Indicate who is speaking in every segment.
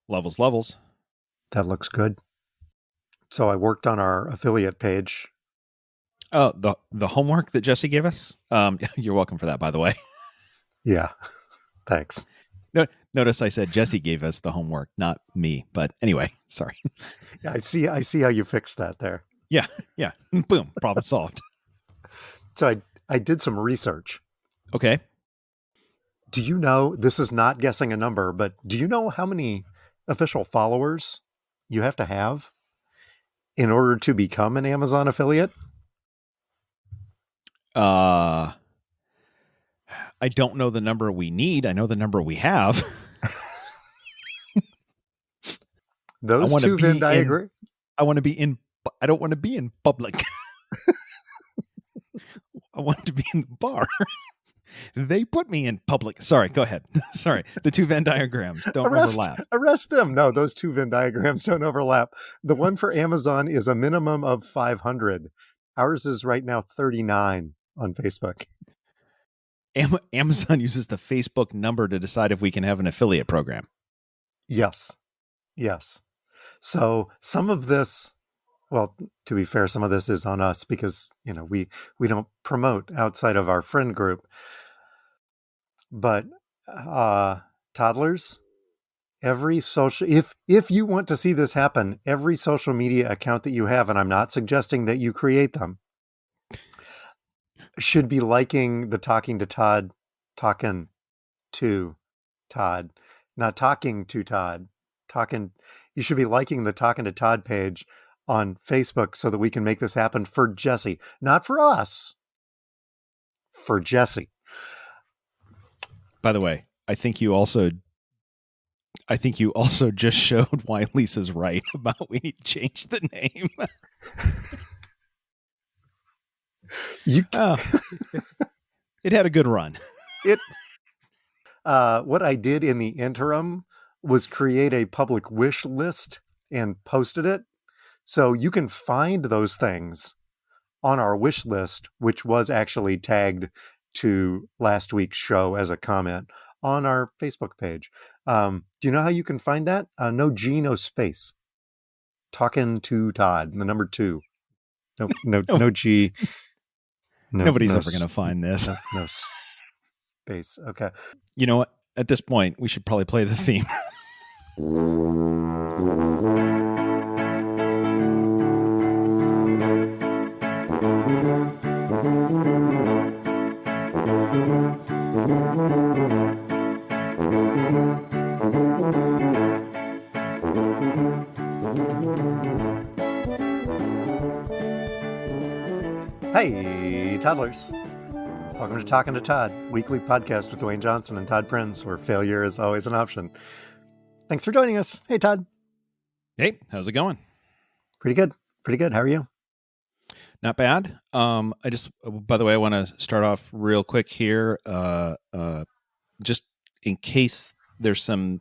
Speaker 1: Levels.
Speaker 2: That looks good. So I worked on our affiliate page.
Speaker 1: Oh, the homework that Jesse gave us. You're welcome for that, by the way.
Speaker 2: Yeah, thanks.
Speaker 1: No, notice I said Jesse gave us the homework, not me. But anyway, sorry.
Speaker 2: Yeah, I see how you fixed that there.
Speaker 1: Yeah. Boom. Problem solved.
Speaker 2: So I did some research.
Speaker 1: Okay.
Speaker 2: Do you know, this is not guessing a number, but do you know how many official followers you have to have in order to become an Amazon affiliate?
Speaker 1: I don't know the number we need. I know the number we have.
Speaker 2: Those two Venn diagrams.
Speaker 1: I want to be in. I don't want to be in public. I want to be in the bar. They put me in public. Sorry, go ahead. Sorry. The two Venn diagrams don't overlap.
Speaker 2: Arrest them. No, those two Venn diagrams don't overlap. The one for Amazon is a minimum of 500. Ours is right now 39 on Facebook.
Speaker 1: Amazon uses the Facebook number to decide if we can have an affiliate program.
Speaker 2: Yes. So some of this, well, to be fair, some of this is on us because, we don't promote outside of our friend group. But toddlers, every social, if you want to see this happen, every social media account that you have, and I'm not suggesting that you create them, should be liking the talking to Todd, not talking to Todd, you should be liking the Talking to Todd page on Facebook so that we can make this happen for Jesse, not for us, for Jesse.
Speaker 1: By the way, I think you also just showed why Lisa's right about we need to change the name. It had a good run.
Speaker 2: What I did in the interim was create a public wish list and posted it. So you can find those things on our wish list, which was actually tagged to last week's show as a comment on our Facebook page. Do you know how you can find that? No G, no space. Talking to Todd, the number 2. No G.
Speaker 1: Nobody's ever going to find this.
Speaker 2: No space. Okay.
Speaker 1: You know what? At this point, we should probably play the theme.
Speaker 2: Hey, toddlers. Welcome to Talking to Todd, weekly podcast with Dwayne Johnson and Todd Prince, where failure is always an option. Thanks for joining us. Hey, Todd.
Speaker 1: Hey, how's it going?
Speaker 2: Pretty good. How are you?
Speaker 1: Not bad. By the way, I want to start off real quick here. Just in case there's some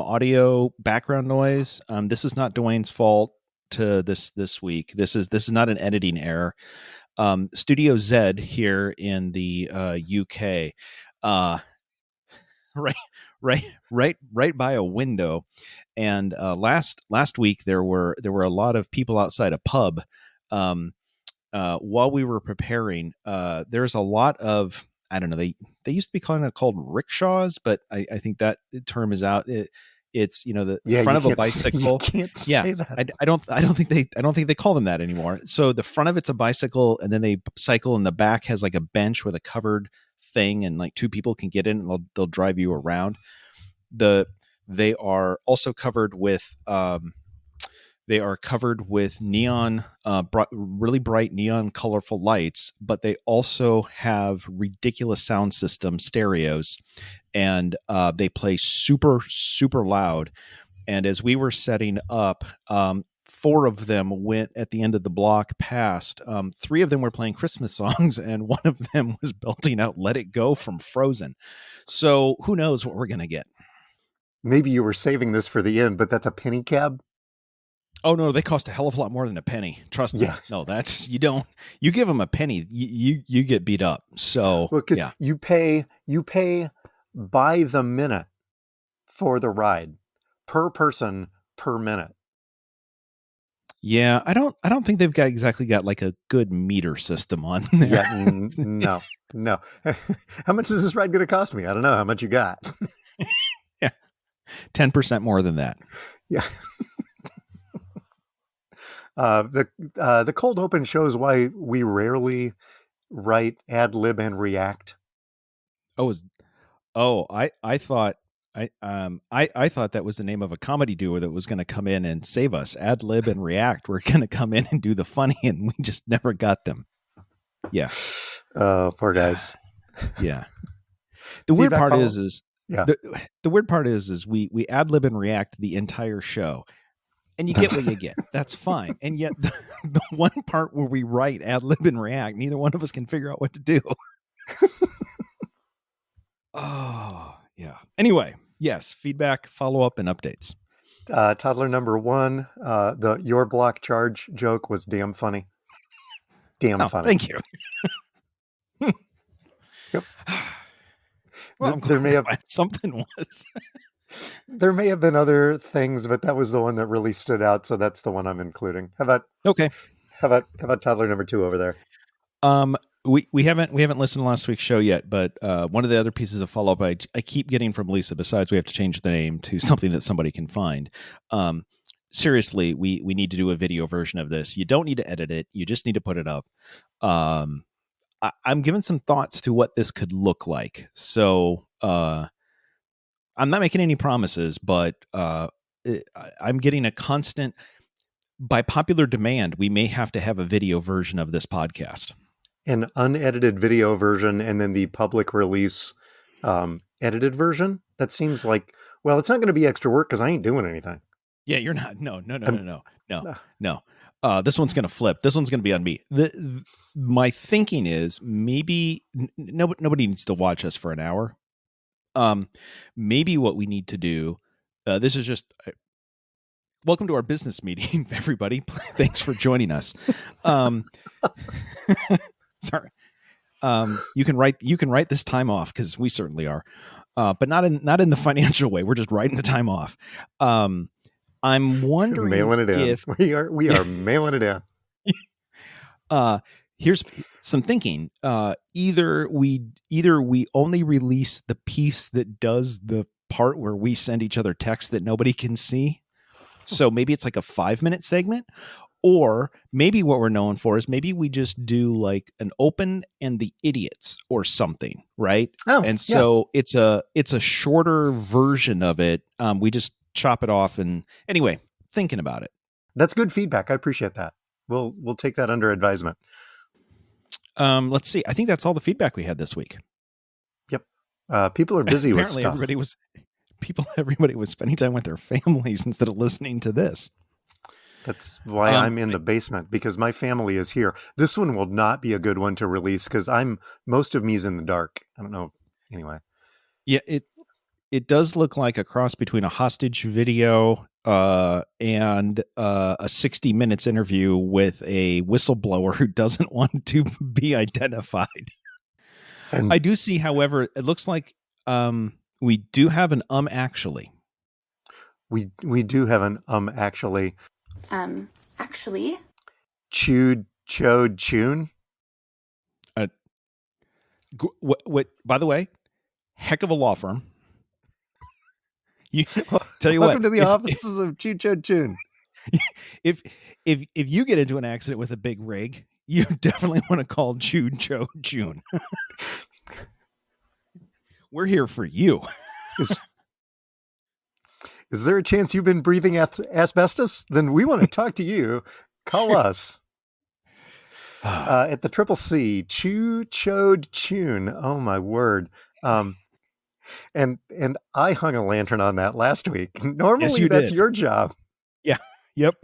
Speaker 1: audio background noise. This is not Dwayne's fault to this week. This is not an editing error. Studio Z here in the UK, right by a window, and last week there were a lot of people outside a pub. While we were preparing, there's a lot of, I don't know, they used to be called rickshaws, but I think that term is out. It's the front of a bicycle.
Speaker 2: You can't say that.
Speaker 1: I don't think they call them that anymore. So the front of it's a bicycle, and then they cycle, and the back has like a bench with a covered thing, and like 2 people can get in, and they'll drive you around. They are also covered with neon, really bright neon, colorful lights, but they also have ridiculous sound system stereos, and they play super, super loud. And as we were setting up, 4 of them went at the end of the block past. 3 of them were playing Christmas songs, and 1 of them was belting out Let It Go from Frozen. So who knows what we're going to get.
Speaker 2: Maybe you were saving this for the end, but that's a penny cab?
Speaker 1: Oh no, they cost a hell of a lot more than a penny. Trust me.
Speaker 2: Yeah.
Speaker 1: No, you give them a penny, you get beat up. So
Speaker 2: yeah, you pay by the minute for the ride, per person per minute.
Speaker 1: Yeah, I don't think they've exactly got like a good meter system on there.
Speaker 2: Yeah, no. How much is this ride going to cost me? I don't know. How much you got?
Speaker 1: Yeah, 10% more than that.
Speaker 2: Yeah. The cold open shows why we rarely write, ad lib, and react.
Speaker 1: I thought I thought that was the name of a comedy duo that was going to come in and save us. Ad lib and react were going to come in and do the funny, and we just never got them. Yeah.
Speaker 2: Oh, poor guys.
Speaker 1: Yeah. The weird part is
Speaker 2: yeah.
Speaker 1: the weird part is we ad lib and react the entire show, and you get what you get. That's fine. And yet the one part where we write ad lib and react, neither one of us can figure out what to do. Oh, yeah. Anyway, yes, feedback, follow-up, and updates.
Speaker 2: Toddler number 1, the your block charge joke was damn funny. Damn funny.
Speaker 1: Thank you.
Speaker 2: Yep.
Speaker 1: Well, there may have something was.
Speaker 2: There may have been other things, but that was the one that really stood out, so that's the one I'm including. How about Toddler number 2 over there?
Speaker 1: We haven't listened to last week's show yet, but one of the other pieces of follow-up I keep getting from Lisa, besides we have to change the name to something that somebody can find. Seriously, we need to do a video version of this. You don't need to edit it. You just need to put it up. I'm giving some thoughts to what this could look like. So I'm not making any promises, but I'm getting a constant, by popular demand, we may have to have a video version of this podcast.
Speaker 2: An unedited video version and then the public release edited version? That seems like, well, it's not going to be extra work because I ain't doing anything.
Speaker 1: Yeah, you're not. No. This one's going to flip. This one's going to be on me. My thinking is maybe nobody needs to watch us for an hour. Maybe what we need to do, this is just, welcome to our business meeting, everybody. Thanks for joining us. Sorry. You can write this time off because we certainly are, but not in the financial way. We're just writing the time off. I'm wondering,
Speaker 2: mailing it in. We are mailing it in.
Speaker 1: Here's some thinking. Either we only release the piece that does the part where we send each other texts that nobody can see. So maybe it's like a 5-minute segment, or maybe what we're known for is maybe we just do like an open and the idiots or something. Right.
Speaker 2: Oh,
Speaker 1: and so it's a shorter version of it. We just chop it off. And anyway, thinking about it.
Speaker 2: That's good feedback. I appreciate that. We'll take that under advisement.
Speaker 1: Let's see. I think that's all the feedback we had this week.
Speaker 2: Yep. People are busy with stuff.
Speaker 1: Everybody was spending time with their families instead of listening to this.
Speaker 2: That's why I'm in the basement, because my family is here. This one will not be a good one to release because most of me's in the dark. I don't know. Anyway.
Speaker 1: Yeah, it does look like a cross between a hostage video and a 60 Minutes interview with a whistleblower who doesn't want to be identified. And I do see, however, it looks like we do have an actually.
Speaker 2: We do have an actually.
Speaker 3: Actually.
Speaker 2: Chewed, chode, chune.
Speaker 1: What? By the way, heck of a law firm. You tell you
Speaker 2: Welcome
Speaker 1: what.
Speaker 2: to the offices of Chew Chode Chune.
Speaker 1: If you get into an accident with a big rig, you definitely want to call Chew Chode Chune. We're here for you.
Speaker 2: Is there a chance you've been breathing asbestos? Then we want to talk to you. Call us. At the Triple C, Chew Chode Chune. Oh my word. And I hung a lantern on that last week. Normally that's your job.
Speaker 1: Yeah. Yep.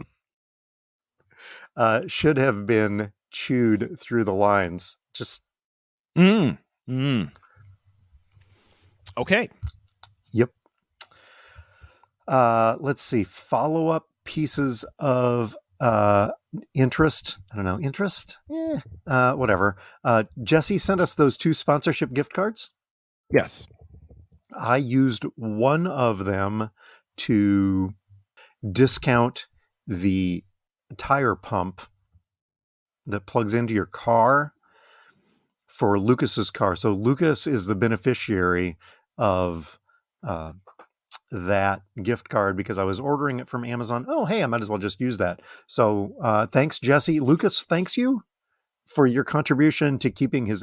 Speaker 2: Should have been chewed through the lines. Just.
Speaker 1: Okay.
Speaker 2: Yep. Let's see. Follow-up pieces of interest. I don't know. Interest? Whatever. Jesse sent us those 2 sponsorship gift cards.
Speaker 1: Yes.
Speaker 2: I used one of them to discount the tire pump that plugs into your car for Lucas's car. So Lucas is the beneficiary of that gift card because I was ordering it from Amazon. Oh, hey, I might as well just use that. So thanks, Jesse. Lucas, thanks you for your contribution to keeping his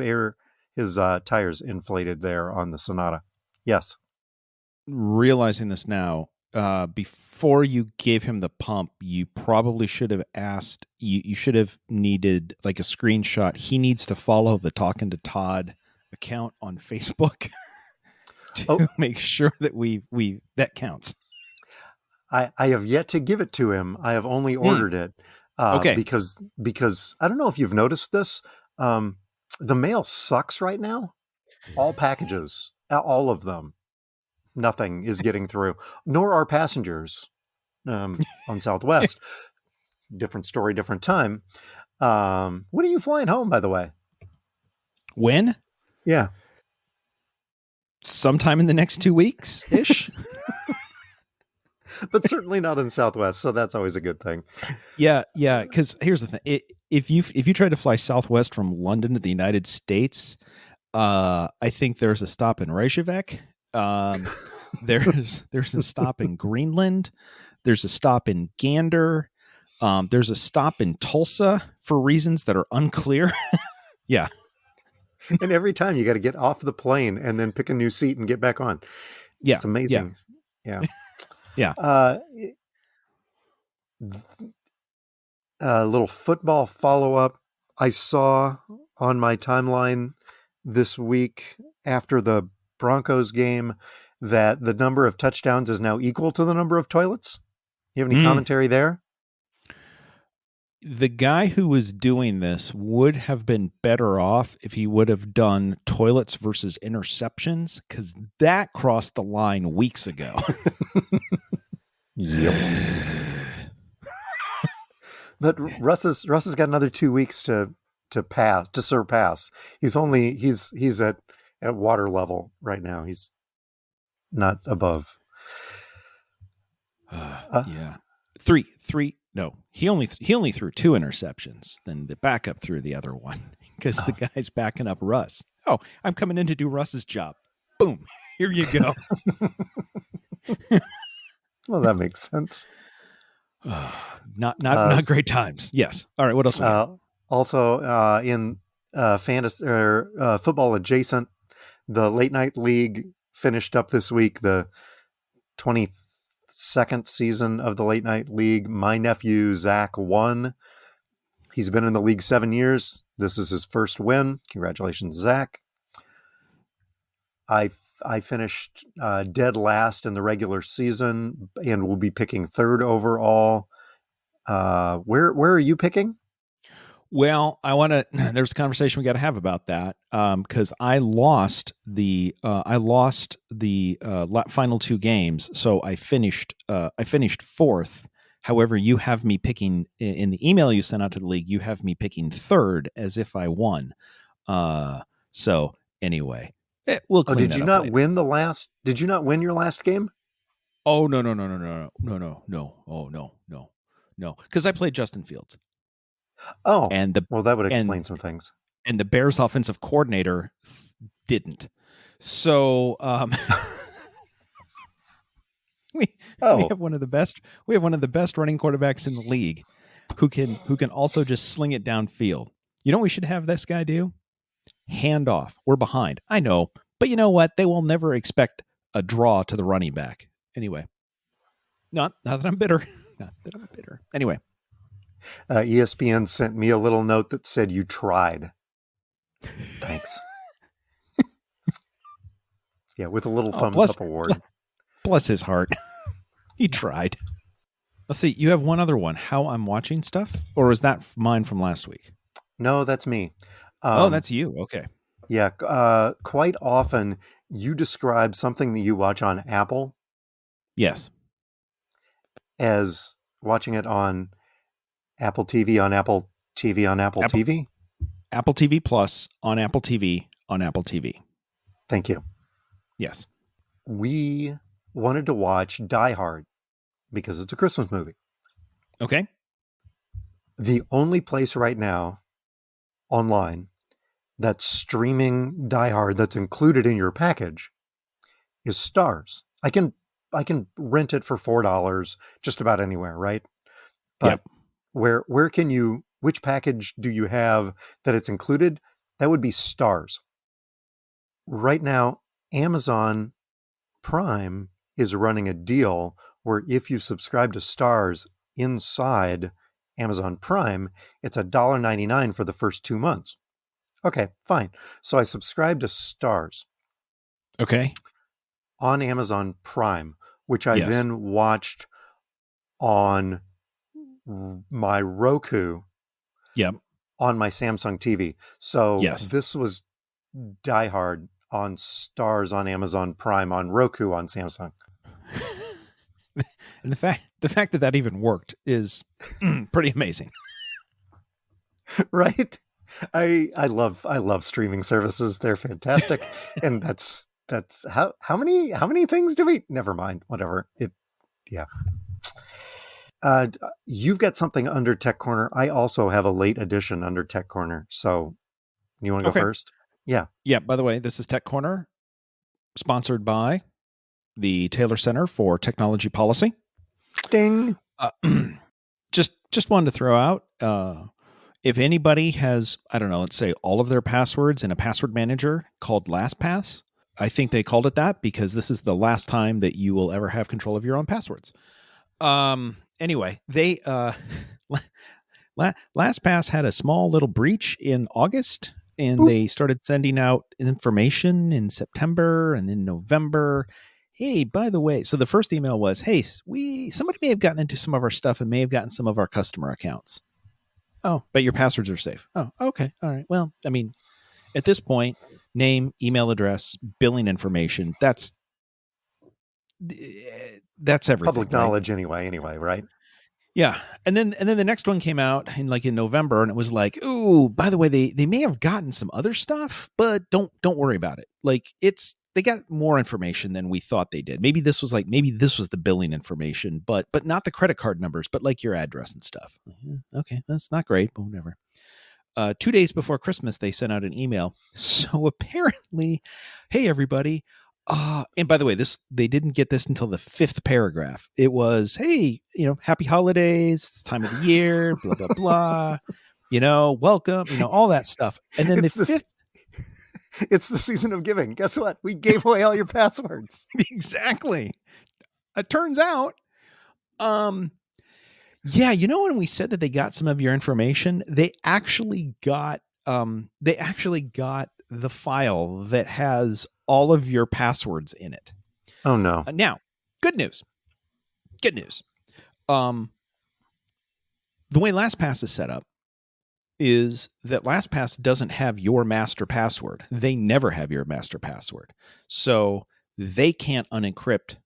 Speaker 2: tires inflated there on the Sonata. Yes.
Speaker 1: Realizing this now, before you gave him the pump, you probably should have asked, you should have needed like a screenshot. He needs to follow the Talking to Todd account on Facebook to make sure that that counts.
Speaker 2: I have yet to give it to him. I have only ordered it
Speaker 1: Okay.
Speaker 2: because I don't know if you've noticed this. The mail sucks right now. All packages, all of them. Nothing is getting through, nor are passengers on Southwest. Different story, different time. When are you flying home, by the way?
Speaker 1: When?
Speaker 2: Yeah.
Speaker 1: Sometime in the next 2 weeks-ish.
Speaker 2: But certainly not in Southwest, so that's always a good thing.
Speaker 1: Yeah, because here's the thing. If you try to fly Southwest from London to the United States, I think there's a stop in Reykjavik. There's a stop in Greenland. There's a stop in Gander. There's a stop in Tulsa for reasons that are unclear. Yeah.
Speaker 2: And every time you got to get off the plane and then pick a new seat and get back on. It's amazing. Yeah.
Speaker 1: Yeah.
Speaker 2: A little football follow-up. I saw on my timeline this week after the Broncos game that the number of touchdowns is now equal to the number of toilets. You have any commentary there?
Speaker 1: The guy who was doing this would have been better off if he would have done toilets versus interceptions, because that crossed the line weeks ago.
Speaker 2: Yep. But Russ has got another 2 weeks to surpass. He's at water level right now. He's not above.
Speaker 1: Yeah. Three. No, he only threw 2 interceptions. Then the backup threw the other one because the guy's backing up Russ. Oh, I'm coming in to do Russ's job. Boom. Here you go.
Speaker 2: Well, that makes sense.
Speaker 1: Not great times. Yes. All right. What else?
Speaker 2: Also, in fantasy or football adjacent, the late night league finished up this week. The 22nd season of the late night league. My nephew Zach won. He's been in the league 7 years. This is his first win. Congratulations, Zach. I finished dead last in the regular season and will be picking third overall. Where are you picking?
Speaker 1: Well, there's a conversation we got to have about that because I lost the final 2 games, so I finished fourth. However, you have me picking in the email you sent out to the league. You have me picking third as if I won. So anyway, we'll clean
Speaker 2: did
Speaker 1: that
Speaker 2: you
Speaker 1: up
Speaker 2: not
Speaker 1: later.
Speaker 2: win Did you not win your last game?
Speaker 1: Oh no. Oh no. Because I played Justin Fields.
Speaker 2: Oh,
Speaker 1: and
Speaker 2: that would explain some things.
Speaker 1: And the Bears offensive coordinator didn't. So we have one of the best running quarterbacks in the league who can also just sling it downfield. You know what we should have this guy do? Hand off. We're behind. I know, but you know what? They will never expect a draw to the running back. Anyway. Not that I'm bitter. Anyway.
Speaker 2: ESPN sent me a little note that said you tried. Thanks. Yeah, with a little thumbs up award.
Speaker 1: Bless his heart. He tried. Let's see. You have one other one. How I'm watching stuff? Or is that mine from last week?
Speaker 2: No, that's me.
Speaker 1: That's you. Okay.
Speaker 2: Yeah. Quite often you describe something that you watch on Apple.
Speaker 1: Yes.
Speaker 2: As watching it on Apple TV, on Apple TV, on Apple TV?
Speaker 1: Apple TV Plus on Apple TV, on Apple TV.
Speaker 2: Thank you.
Speaker 1: Yes.
Speaker 2: We wanted to watch Die Hard because it's a Christmas movie.
Speaker 1: Okay.
Speaker 2: The only place right now online that's streaming Die Hard that's included in your package is Stars. I can rent it for $4 just about anywhere, right? But
Speaker 1: Yep.
Speaker 2: where can you, which package do you have that it's included? That would be Stars. Right now, Amazon Prime is running a deal where if you subscribe to Stars inside Amazon Prime, it's $1.99 for the first 2 months. Okay, fine. So I subscribed to Stars
Speaker 1: Okay.
Speaker 2: on Amazon Prime, which I
Speaker 1: Yes.
Speaker 2: then watched on my Roku
Speaker 1: Yep.
Speaker 2: on my Samsung TV. So
Speaker 1: Yes.
Speaker 2: this was Die Hard on Stars on Amazon Prime on Roku on Samsung.
Speaker 1: And the fact that that even worked is pretty amazing.
Speaker 2: Right? I love streaming services. They're fantastic. And that's how many things do we, never mind, whatever. Yeah. You've got something under Tech Corner. I also have a late edition under Tech Corner. So you want to go first? Yeah.
Speaker 1: Yeah. By the way, this is Tech Corner, sponsored by the Taylor Center for Technology Policy.
Speaker 2: Ding.
Speaker 1: Just wanted to throw out, if anybody has, I don't know, let's say all of their passwords in a password manager called LastPass, I think they called it that because this is the last time that you will ever have control of your own passwords. Anyway, they LastPass had a small little breach in August, and they started sending out information in September and in November. Hey, by the way, so the first email was, hey, somebody may have gotten into some of our stuff and may have gotten some of our customer accounts. Oh, but your passwords are safe. Oh, okay. All right. Well, I mean, at this point, name, email address, billing information, that's everything.
Speaker 2: Public knowledge anyway, right?
Speaker 1: Yeah. And then the next one came out in November, and it was like, ooh, by the way, they may have gotten some other stuff, but don't worry about it. They got more information than we thought they did. Maybe this was the billing information, but not the credit card numbers, but like your address and stuff. Okay, that's not great, but whatever. 2 days before Christmas, they sent out an email. So apparently, hey everybody. And by the way, they didn't get this until the 5th paragraph. It was, hey, happy holidays, it's time of the year, blah, blah, blah, welcome, all that stuff. And then
Speaker 2: it's
Speaker 1: the 5th.
Speaker 2: It's the season of giving. Guess what? We gave away all your passwords.
Speaker 1: Exactly. It turns out, when we said that they got some of your information, they actually got the file that has all of your passwords in it.
Speaker 2: Oh no.
Speaker 1: Now, good news. The way LastPass is set up is that LastPass doesn't have your master password. They never have your master password. So they can't unencrypt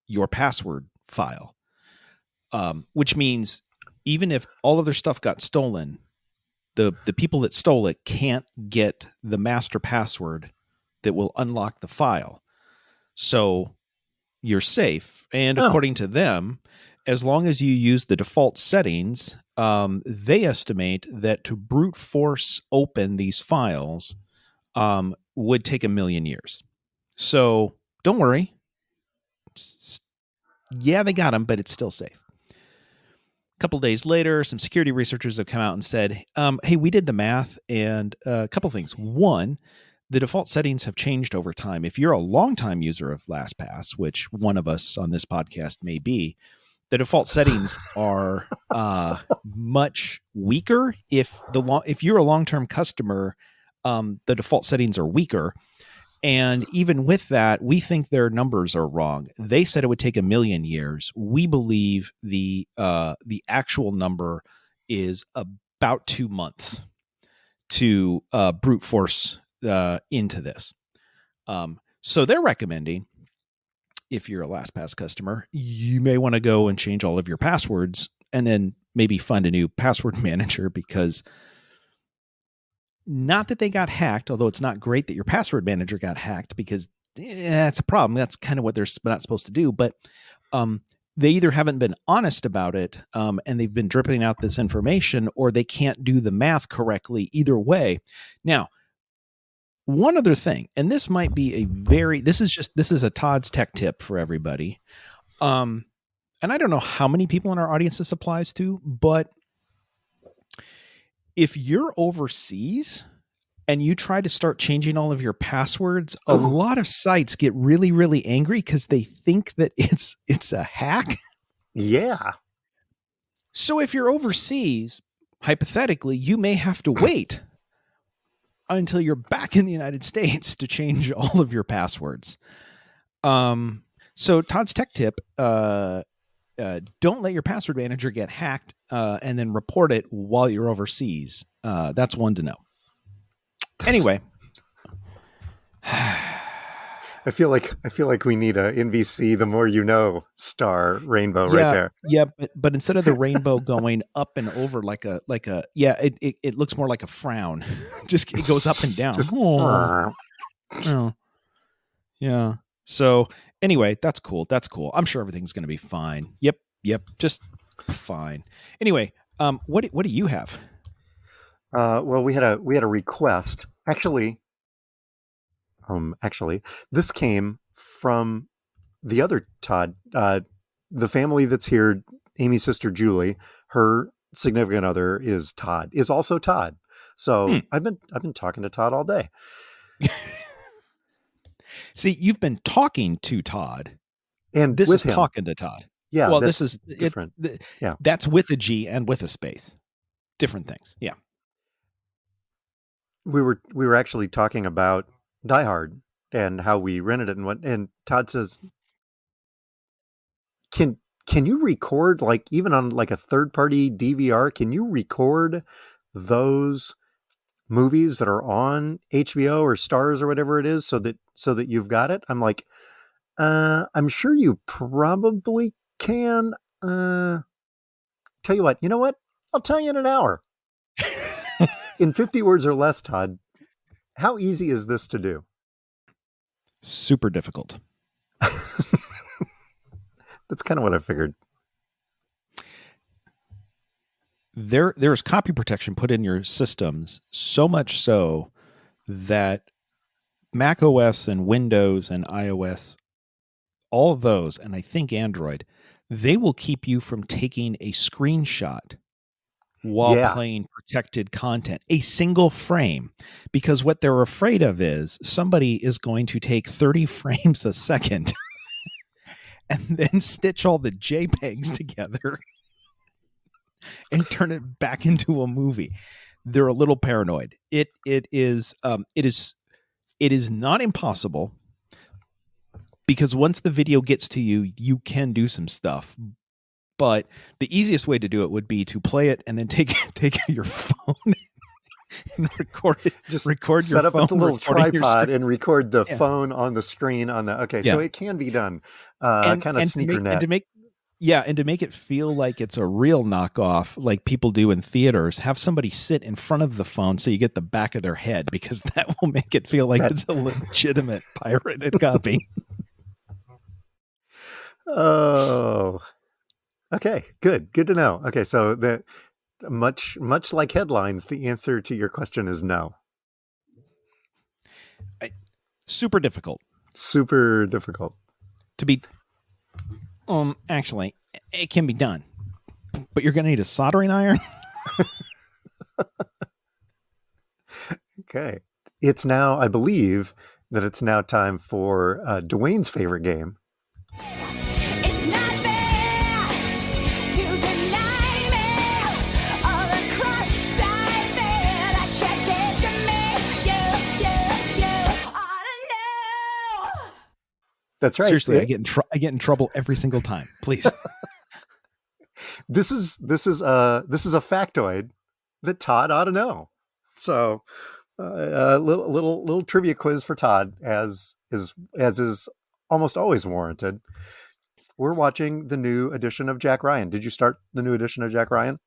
Speaker 1: your password file. Which means even if all of their stuff got stolen, the people that stole it can't get the master password that will unlock the file. So you're safe. And according to them, as long as you use the default settings, they estimate that to brute force open these files would take 1 million years. So don't worry. Yeah, they got them, but it's still safe. A couple days later, some security researchers have come out and said, hey, we did the math, and a couple things. One, the default settings have changed over time. If you're a longtime user of LastPass, which one of us on this podcast may be, the default settings are much weaker. If you're a long-term customer, the default settings are weaker. And even with that, we think their numbers are wrong. They said it would take 1 million years. We believe the actual number is about 2 months to brute force into this. So they're recommending, if you're a LastPass customer, you may want to go and change all of your passwords and then maybe find a new password manager, because not that they got hacked, although it's not great that your password manager got hacked, because it's a problem. That's kind of what they're not supposed to do. But they either haven't been honest about it, and they've been dripping out this information, or they can't do the math correctly. Either way. Now, one other thing, and this might be this is a Todd's tech tip for everybody. And I don't know how many people in our audience this applies to, but if you're overseas and you try to start changing all of your passwords, a lot of sites get really, really angry because they think that it's a hack.
Speaker 2: Yeah.
Speaker 1: So if you're overseas, hypothetically, you may have to wait until you're back in the United States to change all of your passwords. So Todd's tech tip, don't let your password manager get hacked and then report it while you're overseas. That's one to know. Anyway,
Speaker 2: I feel like we need a NVC, the more you know, star rainbow right there.
Speaker 1: Yeah, but instead of the rainbow going up and over it looks more like a frown. Just it goes up and down.
Speaker 2: Just,
Speaker 1: oh. Yeah. So anyway, that's cool. I'm sure everything's going to be fine. Yep. Just fine. Anyway, what do you have?
Speaker 2: Well, we had a request. Actually, this came from the other Todd, the family that's here. Amy's sister Julie, her significant other is also Todd. So I've been talking to Todd all day.
Speaker 1: See, you've been talking to Todd,
Speaker 2: and
Speaker 1: this
Speaker 2: with
Speaker 1: is
Speaker 2: him.
Speaker 1: talking to Todd.
Speaker 2: Yeah,
Speaker 1: well, this is
Speaker 2: different. Yeah,
Speaker 1: that's with a G and with a space. Different things. Yeah.
Speaker 2: We were actually talking about Die Hard and how we rented it and Todd says, Can you record, like, even on like a third party DVR, can you record those movies that are on HBO or Stars or whatever it is so that you've got it? I'm like, I'm sure you probably can. Tell you what, I'll tell you in an hour. In 50 words or less, Todd, how easy is this to do?
Speaker 1: Super difficult.
Speaker 2: That's kind of what I figured.
Speaker 1: There's copy protection put in your systems, so much so that Mac OS and Windows and iOS, all of those, and I think Android, they will keep you from taking a screenshot while playing protected content, a single frame, because what they're afraid of is somebody is going to take 30 frames a second and then stitch all the JPEGs together and turn it back into a movie. They're a little paranoid. It is not impossible, because once the video gets to you, you can do some stuff. But the easiest way to do it would be to play it and then take your phone and record it.
Speaker 2: Just
Speaker 1: record
Speaker 2: set
Speaker 1: your
Speaker 2: up
Speaker 1: phone,
Speaker 2: a little tripod and record the phone on the screen on the. Okay, so it can be done. Kind of sneaker net.
Speaker 1: And to make it feel like it's a real knockoff, like people do in theaters, have somebody sit in front of the phone so you get the back of their head, because that will make it feel like it's a legitimate pirated copy.
Speaker 2: Oh. Okay, good to know. Okay, so that much like headlines, the answer to your question is no.
Speaker 1: Super difficult.
Speaker 2: Super difficult
Speaker 1: to be. Actually, it can be done, but you're going to need a soldering iron.
Speaker 2: Okay, I believe that it's now time for Dwayne's favorite game. That's right.
Speaker 1: Seriously, I get in trouble every single time. Please.
Speaker 2: This is a factoid that Todd ought to know. So, a little trivia quiz for Todd, as is almost always warranted. We're watching the new edition of Jack Ryan. Did you start the new edition of Jack Ryan?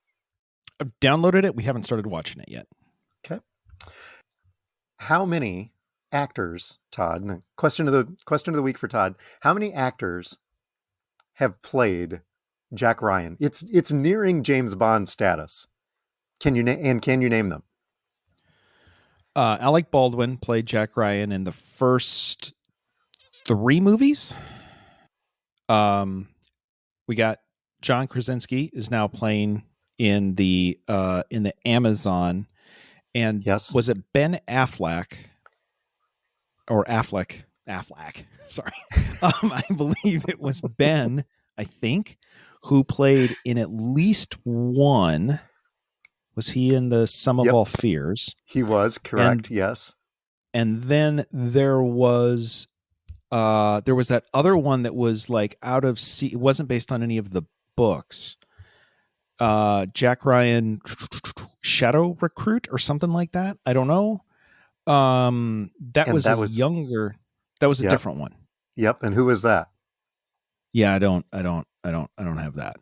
Speaker 1: I've downloaded it. We haven't started watching it yet.
Speaker 2: Okay. How many actors, Todd? Question of the week for Todd. How many actors have played Jack Ryan? It's nearing James Bond status. Can you name them?
Speaker 1: Alec Baldwin played Jack Ryan in the first 3 movies. We got John Krasinski is now playing in the Amazon, and
Speaker 2: Yes.
Speaker 1: was it Ben Affleck or Affleck? Affleck, sorry. I believe it was Ben, I think, who played in at least one. Was he in the Sum of
Speaker 2: Yep.
Speaker 1: All Fears?
Speaker 2: He was, correct, yes.
Speaker 1: And then there was that other one that was like out of it wasn't based on any of the books. Jack Ryan Shadow Recruit or something like that. I don't know. That was younger. That was a different one.
Speaker 2: Yep. And who was that?
Speaker 1: Yeah, I don't have that.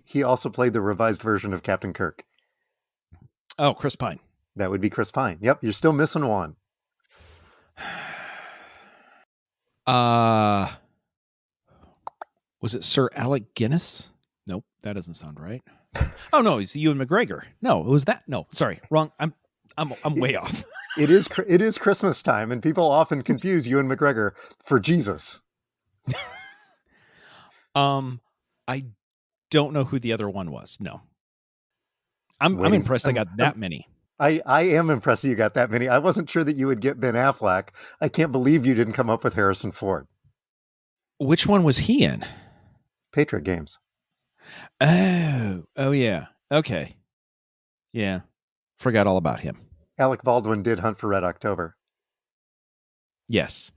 Speaker 2: He also played the revised version of Captain Kirk.
Speaker 1: Oh, Chris Pine.
Speaker 2: That would be Chris Pine. Yep, you're still missing one.
Speaker 1: Was it Sir Alec Guinness? Nope, that doesn't sound right. Oh no, it's Ewan McGregor. No, it was that. No, sorry, wrong. I'm way off.
Speaker 2: It is Christmas time, and people often confuse Ewan McGregor for Jesus.
Speaker 1: I don't know who the other one was. No, I'm impressed. I got that many.
Speaker 2: I am impressed that you got that many. I wasn't sure that you would get Ben Affleck. I can't believe you didn't come up with Harrison Ford.
Speaker 1: Which one was he in?
Speaker 2: Patriot Games.
Speaker 1: Oh yeah. Okay. Yeah. Forgot all about him.
Speaker 2: Alec Baldwin did Hunt for Red October.
Speaker 1: Yes.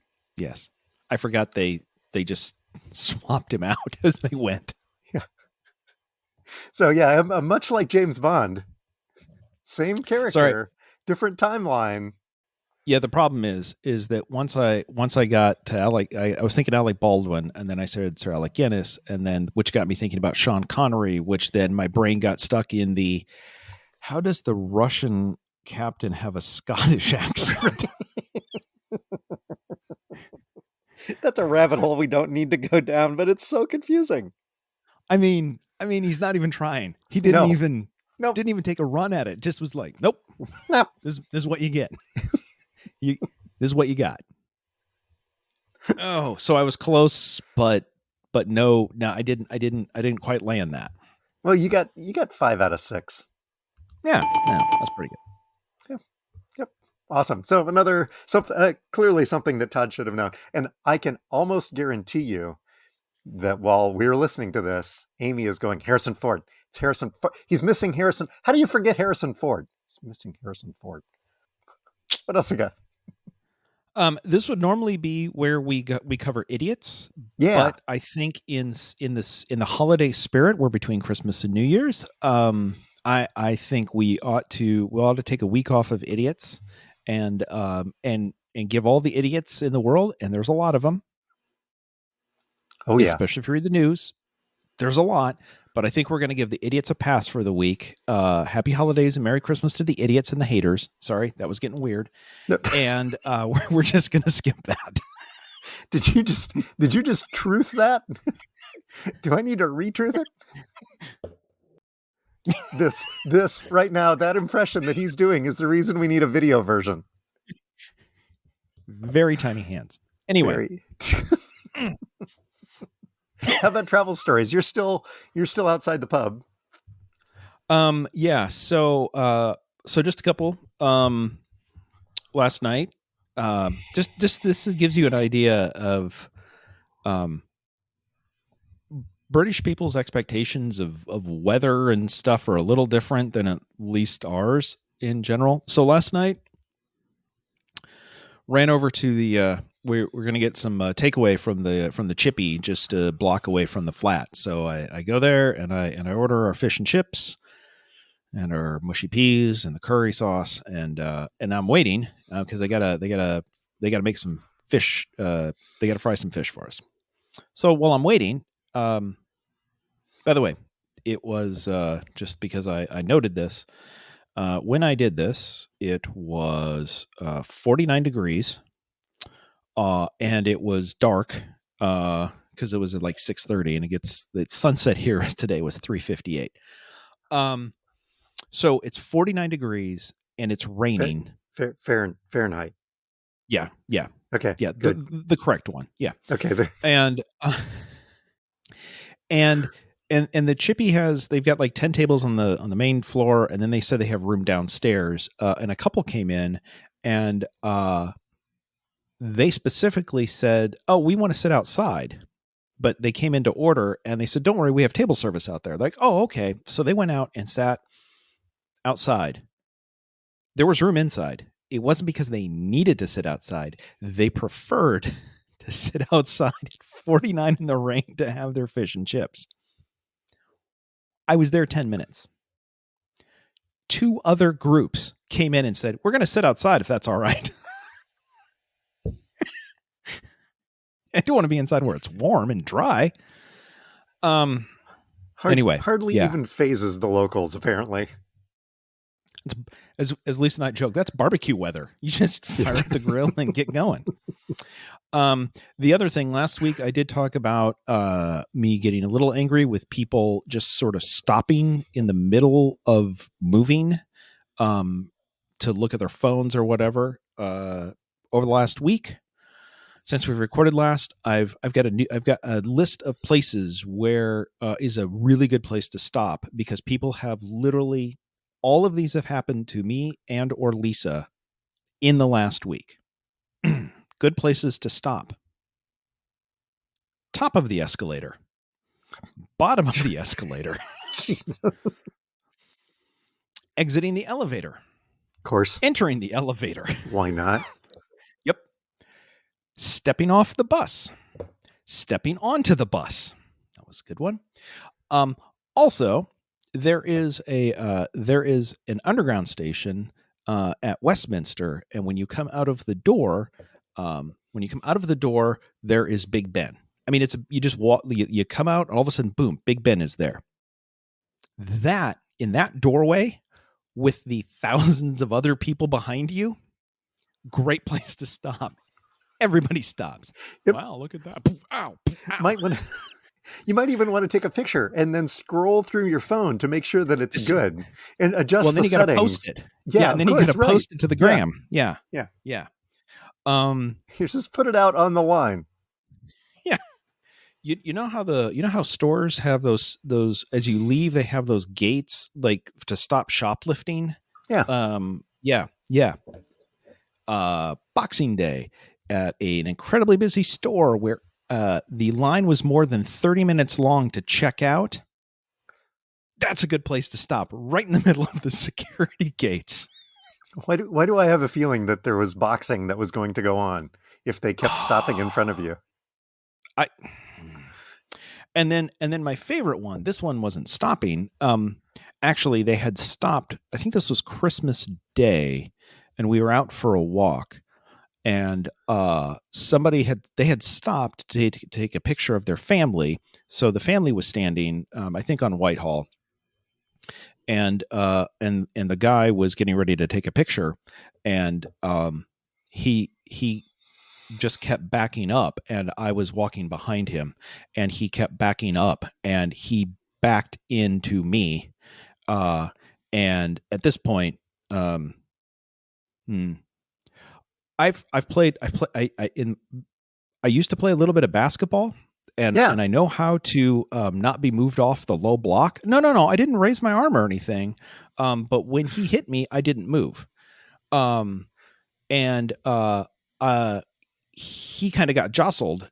Speaker 1: I forgot they just swapped him out as they went.
Speaker 2: Yeah. So yeah, much like James Bond, same character, different timeline.
Speaker 1: Yeah, the problem is that once I got to Alec, I was thinking Alec Baldwin, and then I said Sir Alec Guinness, and then which got me thinking about Sean Connery, which then my brain got stuck in the how does the Russian captain have a Scottish accent?
Speaker 2: That's a rabbit hole we don't need to go down, but it's so confusing.
Speaker 1: I mean, he's not even trying. He didn't even take a run at it. Just was like, nope. This is what you get. This is what you got. Oh, so I was close, but no, I didn't quite land that.
Speaker 2: Well, you got 5 out of 6.
Speaker 1: Yeah, that's pretty good.
Speaker 2: Yep. Awesome. So clearly something that Todd should have known. And I can almost guarantee you that while we're listening to this, Amy is going, Harrison Ford. It's Harrison Ford. He's missing Harrison. How do you forget Harrison Ford? He's missing Harrison Ford. What else we got?
Speaker 1: This would normally be where we cover idiots.
Speaker 2: Yeah.
Speaker 1: But I think in the holiday spirit, we're between Christmas and New Year's. I think we ought to take a week off of idiots and give all the idiots in the world, and there's a lot of them.
Speaker 2: Oh yeah.
Speaker 1: Especially if you read the news. There's a lot. But I think we're going to give the idiots a pass for the week. Happy holidays and Merry Christmas to the idiots and the haters. Sorry, that was getting weird. And we're just going to skip that.
Speaker 2: Did you just truth that? Do I need to retruth it? This right now, that impression that he's doing is the reason we need a video version.
Speaker 1: Very tiny hands. Anyway.
Speaker 2: How about travel stories? You're still outside the pub.
Speaker 1: Yeah. So just a couple. Last night. Just this gives you an idea of, British people's expectations of weather and stuff are a little different than at least ours in general. So last night, ran over to the. We're going to get some takeaway from the Chippy just a block away from the flat. So I go there and I order our fish and chips and our mushy peas and the curry sauce and I'm waiting because they gotta make some fish. They gotta fry some fish for us. So while I'm waiting, by the way, it was just because I noted this. When I did this, it was 49 degrees, and it was dark because it was at like 6:30, and the sunset here today was 3:58. So it's 49 degrees and it's raining.
Speaker 2: Fahrenheit.
Speaker 1: Yeah.
Speaker 2: Okay.
Speaker 1: Yeah.
Speaker 2: Good.
Speaker 1: The correct one. Yeah.
Speaker 2: Okay.
Speaker 1: And the Chippy they've got like 10 tables on the main floor, and then they said they have room downstairs. And a couple came in, and they specifically said, "Oh, we want to sit outside." But they came in to order, and they said, "Don't worry, we have table service out there." Like, "Oh, okay." So they went out and sat outside. There was room inside. It wasn't because they needed to sit outside. They preferred to sit outside at 49 in the rain to have their fish and chips. I was there 10 minutes. 2 other groups came in and said, "We're going to sit outside if that's all right." I don't want to be inside where it's warm and dry. Anyway,
Speaker 2: hardly even phases the locals, apparently.
Speaker 1: It's, as Lisa and I joke, that's barbecue weather. You just fire up the grill and get going. The other thing, last week I did talk about me getting a little angry with people just sort of stopping in the middle of moving to look at their phones or whatever. Over the last week, since we recorded last, I've got a list of places where is a really good place to stop, because people have literally, all of these have happened to me and or Lisa in the last week. Good places to stop. Top of the escalator. Bottom of the escalator. Exiting the elevator.
Speaker 2: Of course.
Speaker 1: Entering the elevator.
Speaker 2: Why not?
Speaker 1: Yep. Stepping off the bus. Stepping onto the bus. That was a good one. Also, there is an underground station at Westminster, and when you come out of the door, there is Big Ben. I mean, you just walk, you come out, and all of a sudden, boom, Big Ben is there. That, in that doorway, with the thousands of other people behind you, great place to stop. Everybody stops.
Speaker 2: Yep.
Speaker 1: Wow, look at that. Ow.
Speaker 2: You might even want to take a picture and then scroll through your phone to make sure that it's good and adjust the settings. Well, then you got to post
Speaker 1: it. Yeah, and then you got to post it to the gram. Yeah.
Speaker 2: You just put it out on the line.
Speaker 1: Yeah. You know how stores have those as you leave, they have those gates like to stop shoplifting.
Speaker 2: Yeah.
Speaker 1: Boxing Day at an incredibly busy store where the line was more than 30 minutes long to check out. That's a good place to stop, right in the middle of the security gates.
Speaker 2: Why do I have a feeling that there was boxing that was going to go on if they kept stopping in front of you?
Speaker 1: And then my favorite one, this one wasn't stopping. Actually, they had stopped. I think this was Christmas Day, and we were out for a walk. And they had stopped to take a picture of their family. So the family was standing, I think, on Whitehall, and the guy was getting ready to take a picture, and he just kept backing up, and I was walking behind him, and he kept backing up, and he backed into me, and at this point, I used to play a little bit of basketball, and I know how to not be moved off the low block. No, I didn't raise my arm or anything. But when he hit me, I didn't move. He kind of got jostled.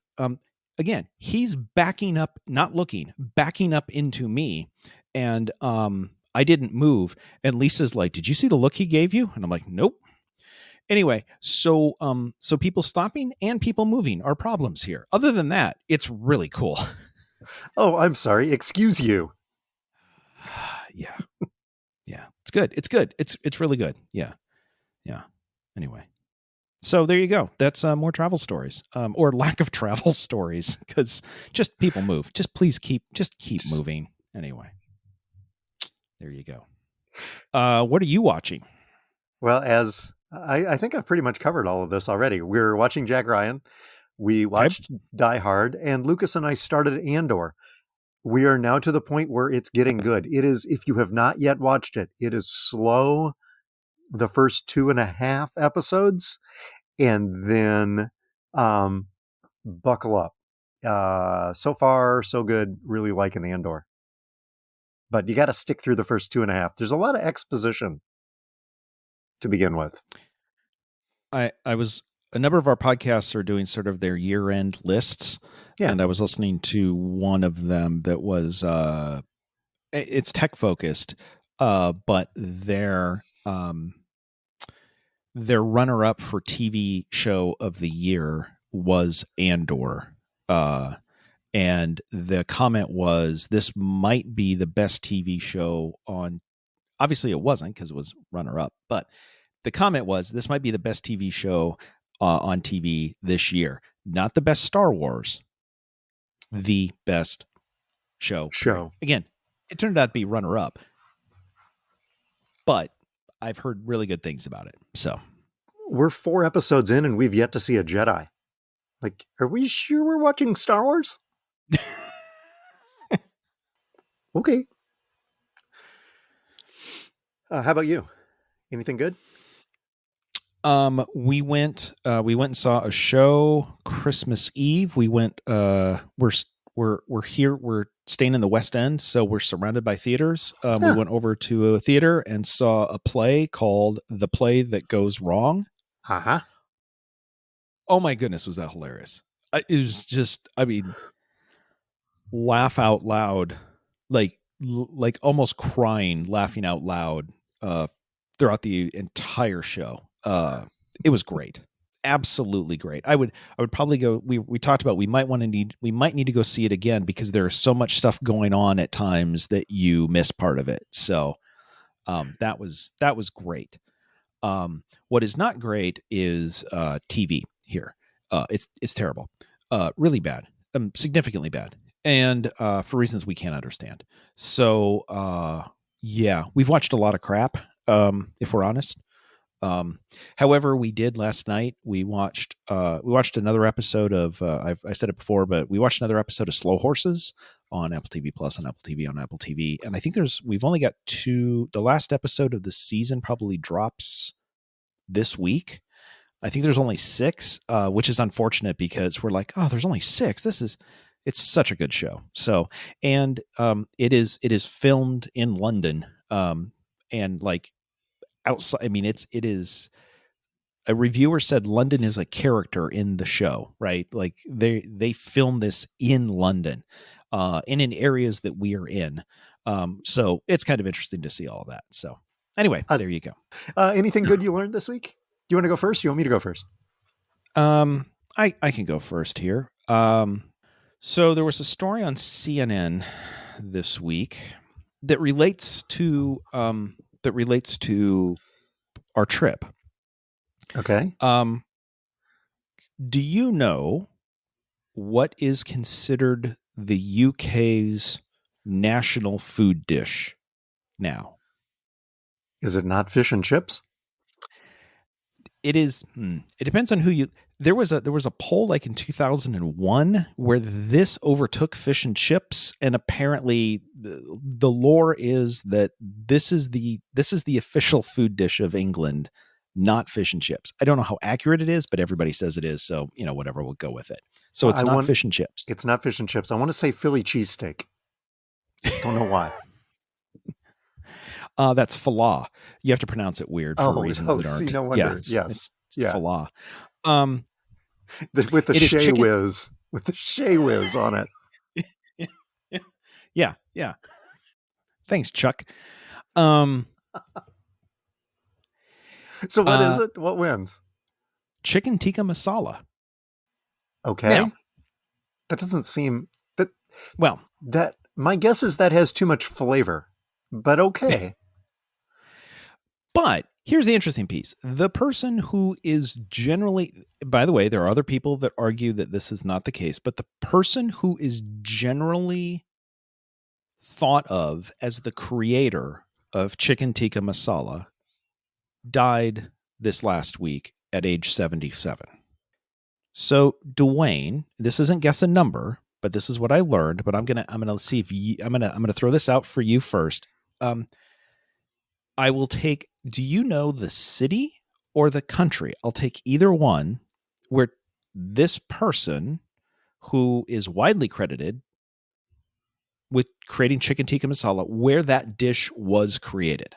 Speaker 1: Again, he's backing up, not looking, backing up into me, and I didn't move. And Lisa's like, "Did you see the look he gave you?" And I'm like, "Nope." Anyway, so people stopping and people moving are problems here. Other than that, it's really cool.
Speaker 2: Oh, I'm sorry. Excuse you.
Speaker 1: Yeah. It's good. It's really good. Yeah. Anyway, so there you go. That's more travel stories, or lack of travel stories, because just people move. Just please keep moving. Anyway, there you go. What are you watching?
Speaker 2: Well, as I think I've pretty much covered all of this already. We're watching Jack Ryan. We
Speaker 1: Okay.
Speaker 2: watched Die Hard, and Lucas and I started Andor. We are now to the point where it's getting good. It is, if you have not yet watched it, it is slow the first 2.5 episodes, and then buckle up. So far, so good. Really liking Andor. But you got to stick through the first 2.5. There's a lot of exposition to begin with.
Speaker 1: I was a number of our podcasts are doing sort of their year-end lists,
Speaker 2: Yeah.
Speaker 1: and I was listening to one of them that was it's tech focused, but their runner-up for TV show of the year was Andor, and the comment was this might be the best TV show on. Obviously, it wasn't because it was runner-up, but the comment was this might be the best TV show on TV this year. Not the best Star Wars, the best show. Again, it turned out to be runner-up, but I've heard really good things about it. So
Speaker 2: we're 4 episodes in and we've yet to see a Jedi. Like, are we sure we're watching Star Wars? Okay. How about you? Anything good?
Speaker 1: We went and saw a show Christmas Eve. We went we're here, we're staying in the West End, so we're surrounded by theaters. We went over to a theater and saw a play called The Play That Goes Wrong.
Speaker 2: Uh-huh.
Speaker 1: Oh my goodness, was that hilarious. It was just, I mean, laugh out loud, like almost crying, laughing out loud throughout the entire show. It was great. Absolutely great. I would probably go. We talked about we might need to go see it again because there's so much stuff going on at times that you miss part of it. So that was great. What is not great is TV here. It's terrible. Really bad. Significantly bad. And for reasons we can't understand. So yeah, we've watched a lot of crap, if we're honest. However, we did last night. We watched another episode of. I said it before, but we watched another episode of Slow Horses on Apple TV Plus, on Apple TV, on Apple TV. And I think we've only got 2. The last episode of the season probably drops this week. I think there's only 6, which is unfortunate because we're like, oh, there's only 6. It's such a good show. So, and it is filmed in London, and like outside. I mean, it is. A reviewer said London is a character in the show, right? Like they film this in London, and in areas that we are in. So it's kind of interesting to see all of that. So anyway, there you go.
Speaker 2: Anything good you learned this week? Do you want to go first? You want me to go first?
Speaker 1: I can go first here. So there was a story on CNN this week that relates to our trip.
Speaker 2: Okay.
Speaker 1: Do you know what is considered the UK's national food dish now?
Speaker 2: Is it not fish and chips?
Speaker 1: It is. It depends on who you. There was a poll like in 2001 where this overtook fish and chips, and apparently the lore is that this is the official food dish of England, not fish and chips. I don't know how accurate it is, but everybody says it is. So whatever, we'll go with it. So it's not fish and chips.
Speaker 2: It's not fish and chips. I want to say Philly cheesesteak. Don't know why.
Speaker 1: That's falafel. You have to pronounce it weird for reasons that aren't.
Speaker 2: See, no wonder.
Speaker 1: Yeah, it's falafel.
Speaker 2: With the shea whiz. With the shea whiz on it.
Speaker 1: Yeah. Thanks, Chuck. So
Speaker 2: what is it? What wins?
Speaker 1: Chicken tikka masala.
Speaker 2: Okay.
Speaker 1: Now,
Speaker 2: that doesn't seem that.
Speaker 1: Well,
Speaker 2: that my guess is that has too much flavor, but okay.
Speaker 1: But here's the interesting piece. The person who is generally, by the way, there are other people that argue that this is not the case, but the person who is generally thought of as the creator of chicken tikka masala died this last week at age 77. So Dwayne, this isn't guess a number, but this is what I learned. But I'm gonna see if I'm gonna throw this out for you first. I will take. Do you know the city or the country? I'll take either one. Where this person, who is widely credited with creating chicken tikka masala, where that dish was created.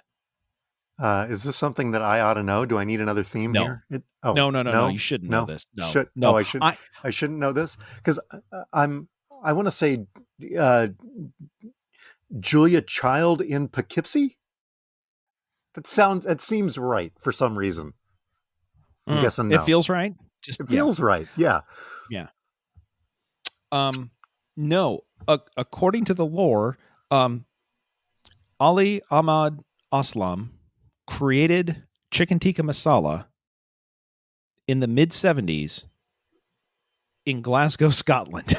Speaker 2: Is this something that I ought to know? Do I need another theme
Speaker 1: No.
Speaker 2: here?
Speaker 1: No. You shouldn't know this. No.
Speaker 2: I shouldn't know this because I want to say Julia Child in Poughkeepsie. It seems right for some reason. I'm guessing no.
Speaker 1: It feels right.
Speaker 2: It feels right. Yeah.
Speaker 1: Yeah. No. According to the lore, Ali Ahmad Aslam created chicken tikka masala in the mid-70s in Glasgow, Scotland.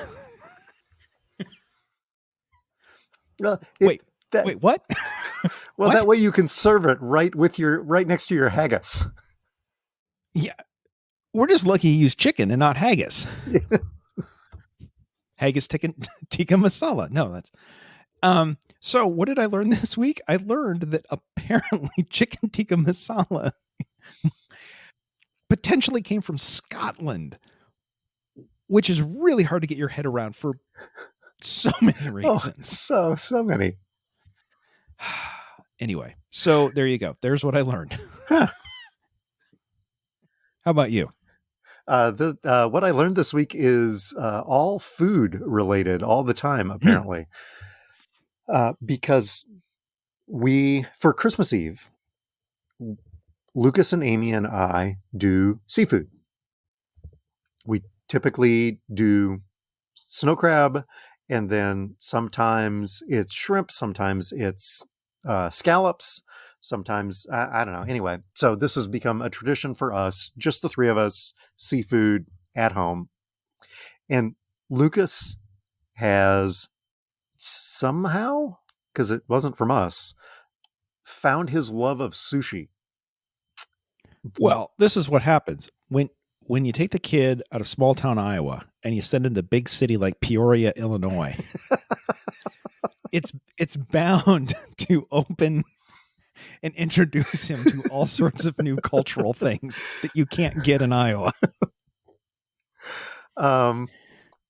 Speaker 1: Wait, what?
Speaker 2: Well,
Speaker 1: what?
Speaker 2: That way you can serve it right next to your haggis.
Speaker 1: Yeah. We're just lucky he used chicken and not haggis. Haggis tikka masala. No, that's so what did I learn this week? I learned that apparently chicken tikka masala potentially came from Scotland, which is really hard to get your head around for so many reasons.
Speaker 2: Oh, so many.
Speaker 1: Anyway, so there you go. There's what I learned.
Speaker 2: Huh.
Speaker 1: How about you?
Speaker 2: What I learned this week is all food related all the time, apparently. Because for Christmas Eve, Lucas and Amy and I do seafood. We typically do snow crab, and then sometimes it's shrimp, sometimes it's scallops, sometimes I don't know. Anyway, so this has become a tradition for us, just the three of us, seafood at home. And Lucas has somehow, because it wasn't from us, found his love of sushi.
Speaker 1: Well, this is what happens when you take the kid out of small town Iowa and you send him to big city like Peoria, Illinois. it's bound to open and introduce him to all sorts of new cultural things that you can't get in Iowa.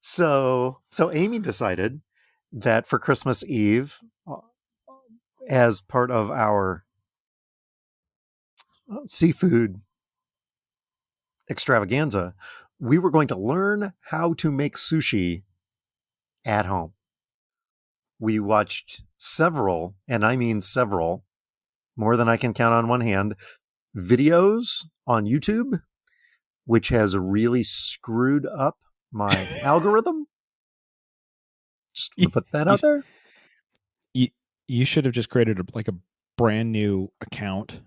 Speaker 2: So Amy decided that for Christmas Eve, as part of our seafood extravaganza, we were going to learn how to make sushi at home. We watched several, and I mean several, more than I can count on one hand, videos on YouTube, which has really screwed up my algorithm. Just to put that out there.
Speaker 1: You should have just created a brand new account,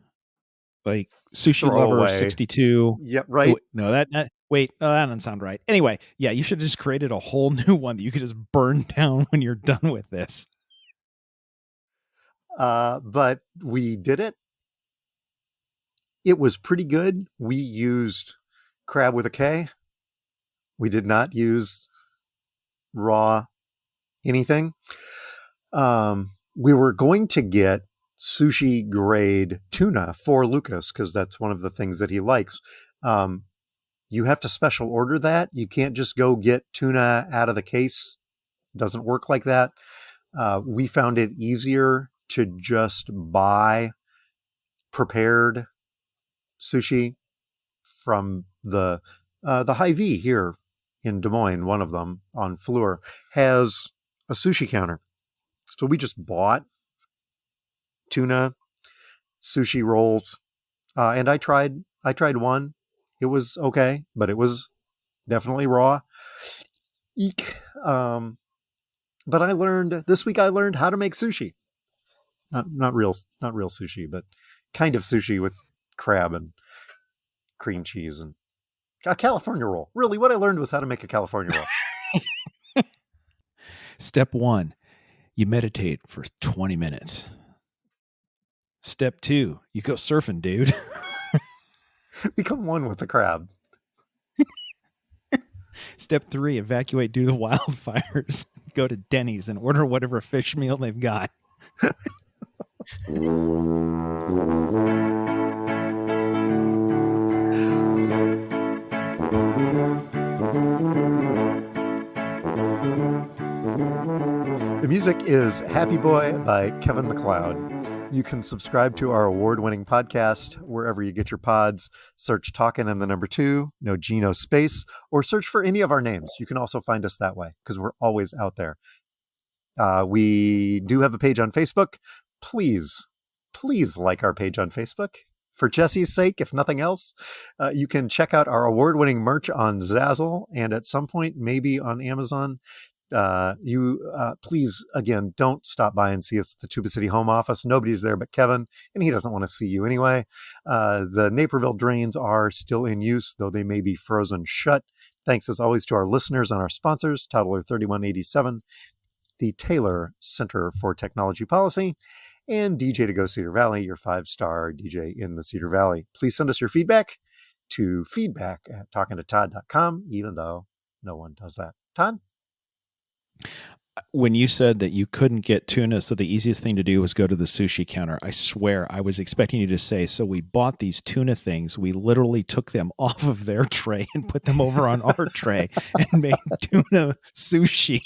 Speaker 1: like Sushi
Speaker 2: Throw
Speaker 1: Lover
Speaker 2: away.
Speaker 1: 62.
Speaker 2: Yep, right.
Speaker 1: No, that doesn't sound right. Anyway, yeah, you should have just created a whole new one that you could just burn down when you're done with this.
Speaker 2: But we did it. It was pretty good. We used crab with a K. We did not use raw anything. We were going to get sushi grade tuna for Lucas because that's one of the things that he likes. You have to special order that. You can't just go get tuna out of the case. It doesn't work like that. We found it easier to just buy prepared sushi from the Hy-Vee here in Des Moines. One of them on Fleur has a sushi counter. So we just bought tuna sushi rolls, and I tried one. It was okay, but it was definitely raw. Eek. But this week I learned how to make sushi. Not real sushi, but kind of sushi with crab and cream cheese and a California roll. Really, what I learned was how to make a California roll.
Speaker 1: Step 1, you meditate for 20 minutes. Step 2, you go surfing, dude.
Speaker 2: Become one with the crab.
Speaker 1: Step 3, evacuate due to wildfires. Go to Denny's and order whatever fish meal they've got.
Speaker 2: The music is Happy Boy by Kevin MacLeod. You can subscribe to our award-winning podcast wherever you get your pods. Search Talkin' and the number 2, no G, no space, or search for any of our names. You can also find us that way because we're always out there. We do have a page on Facebook. Please like our page on Facebook. For Jesse's sake, if nothing else, you can check out our award-winning merch on Zazzle and at some point maybe on Amazon. Please, again, don't stop by and see us at the Tuba City home office. Nobody's there but Kevin, and he doesn't want to see you anyway. The Naperville drains are still in use, though they may be frozen shut. Thanks as always to our listeners and our sponsors, Toddler 3187, the Taylor Center for Technology Policy, and DJ to Go Cedar Valley, your 5-star DJ in the Cedar Valley. Please send us your feedback to feedback@talkingtotodd.com, even though no one does that. Todd?
Speaker 1: When you said that you couldn't get tuna, so the easiest thing to do was go to the sushi counter, I swear I was expecting you to say, so we bought these tuna things. We literally took them off of their tray and put them over on our tray and made tuna sushi.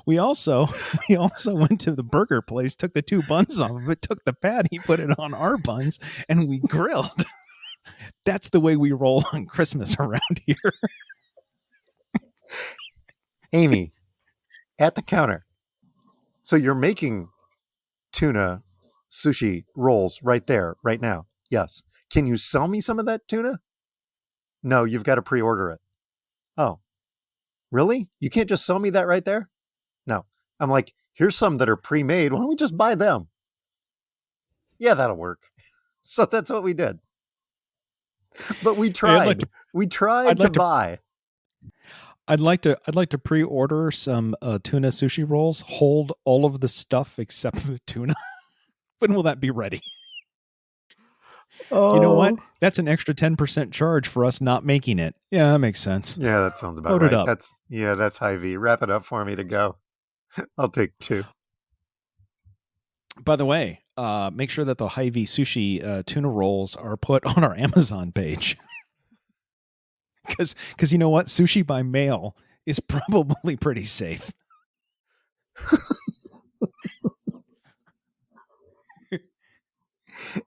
Speaker 1: We also went to the burger place, took the 2 buns off of it, took the patty, put it on our buns, and we grilled. That's the way we roll on Christmas around here.
Speaker 2: Amy, at the counter. So you're making tuna sushi rolls right there, right now. Yes. Can you sell me some of that tuna? No, you've got to pre-order it. Oh, really? You can't just sell me that right there? No. I'm like, here's some that are pre-made. Why don't we just buy them? Yeah, that'll work. So that's what we did. But we tried. We tried to buy.
Speaker 1: I'd like to pre-order some tuna sushi rolls. Hold all of the stuff except the tuna. When will that be ready?
Speaker 2: Oh.
Speaker 1: You know what? That's an extra 10% charge for us not making it. Yeah, that makes sense.
Speaker 2: Yeah, that sounds about
Speaker 1: Load
Speaker 2: right.
Speaker 1: it up.
Speaker 2: That's high V. Wrap it up for me to go. I'll take 2.
Speaker 1: By the way, make sure that the Hy-Vee sushi tuna rolls are put on our Amazon page. Because you know what? Sushi by mail is probably pretty safe.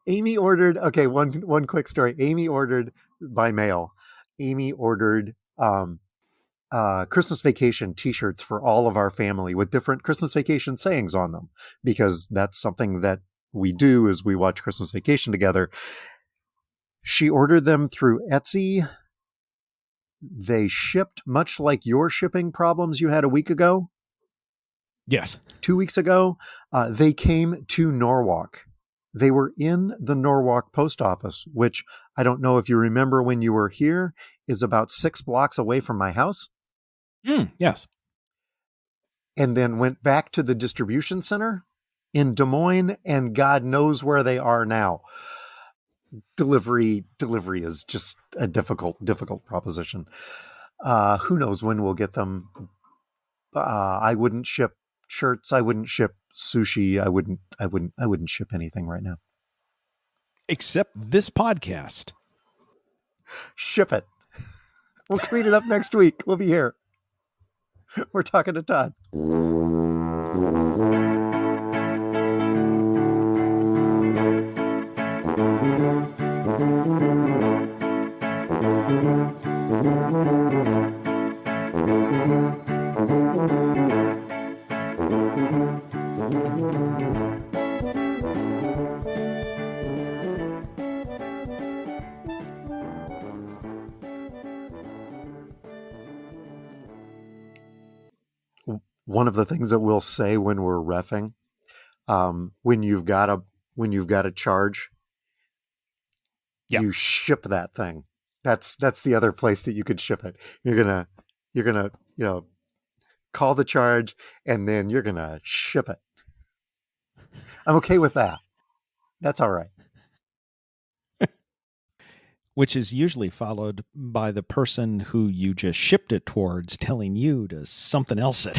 Speaker 2: Amy ordered, okay, one quick story. Amy ordered by mail. Amy ordered Christmas Vacation t-shirts for all of our family with different Christmas Vacation sayings on them, because that's something that we do is we watch Christmas Vacation together. She ordered them through Etsy. They shipped much like your shipping problems you had a week ago.
Speaker 1: Yes.
Speaker 2: 2 weeks ago, they came to Norwalk. They were in the Norwalk post office, which I don't know if you remember when you were here, is about 6 blocks away from my house.
Speaker 1: Yes.
Speaker 2: And then went back to the distribution center in Des Moines, and God knows where they are now. Delivery is just a difficult proposition. Who knows when we'll get them. I wouldn't ship shirts. I wouldn't ship sushi. I wouldn't ship anything right now.
Speaker 1: Except this podcast.
Speaker 2: Ship it. We'll clean it up next week. We'll be here. We're talking to Todd. One of the things that we'll say when we're reffing, when you've got a charge, you ship that thing. That's the other place that you could ship it. You're gonna call the charge and then you're gonna ship it. I'm okay with that. That's all right.
Speaker 1: Which is usually followed by the person who you just shipped it towards telling you to something else it.